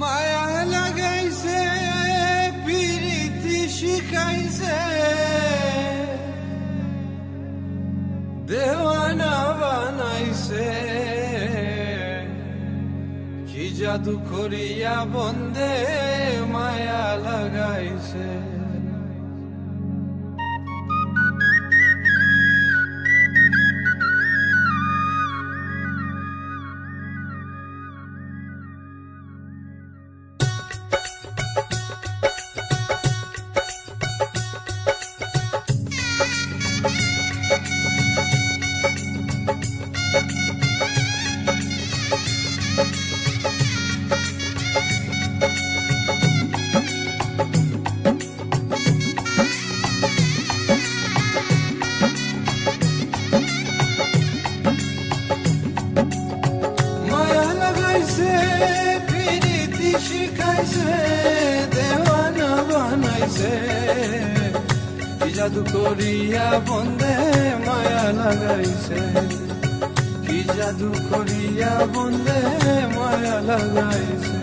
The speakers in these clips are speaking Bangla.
মায়া লাগাইছে পিরিতি শিখাইছে দেওয়ানা বানাইছে কি জাদু করিয়া বন্দে মায়া লাগাইছে। পিরিতি শিখাইছে দেওয়ানা বানাইছে কি জাদু করিয়া বন্দে মায়া লাগাইছে কি জাদু করিয়া বন্দে মায়া লাগাইছে।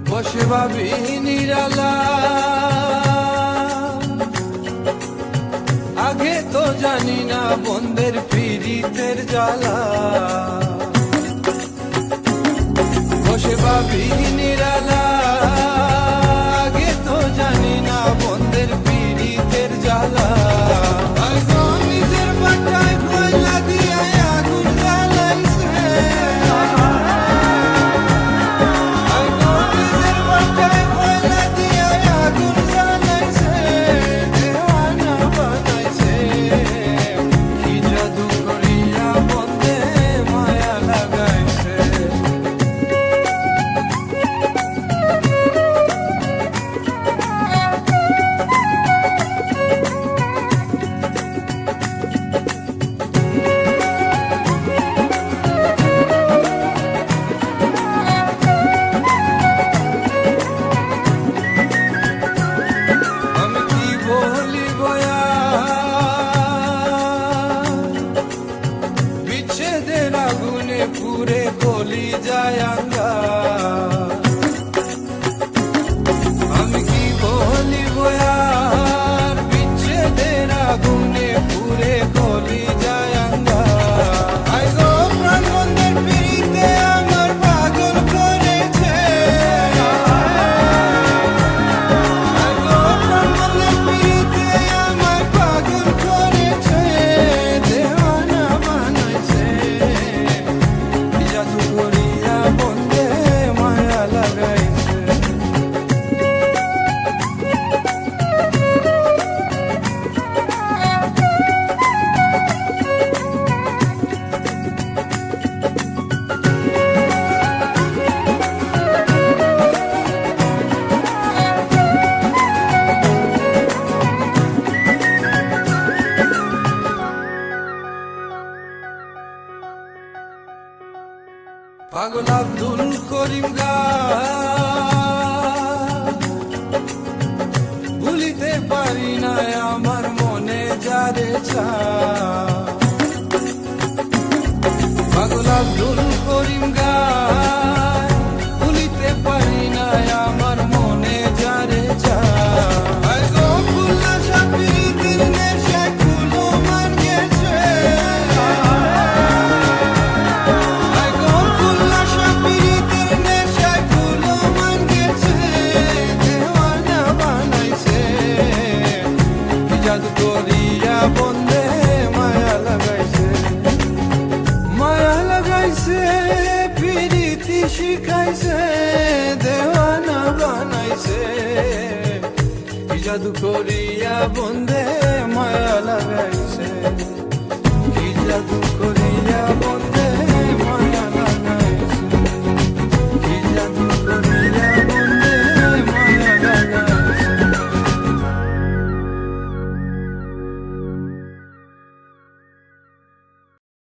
বসে ভাবি নিরালা আগে তো জানি না বন্দের পীড়িতের জ্বালা। বসে ভাবি নিরালা আগে তো জানি না বন্দের পীড়িতের জ্বালা। নিজের বাটায় কয়লা দিয়া আগুন জ্বালাইছে পুরে গলি যায় আঙ্গা। আমি কি বলিব আর বিচ্ছেদের আগুনে পুরে গলি যায় আঙ্গা। আই গো প্রাণ বন্ধের পিড়িতে আমার পাগল করেছে। আই গো প্রাণ বন্ধের পিড়িতে আমার পাগল করেছে দেওয়ানা বানাইছে জাদু করিয়া বন্দে মায়া লাগাইছে। পাগল আব্দুল করিম ভুলিতে পারি না আমার মনে যারে চা। পাগল আব্দুল করিম ভুলিতে পারি না আমার মনে যারে চা। জাদু করিয়া বন্দে মায়া লাগাইছে মায়া লাগাইছে পিরিতি শিখাইছে দেওয়ানা বানাইছে কি জাদু করিয়া বন্দে মায়া লাগাইছে কি জাদু করিয়া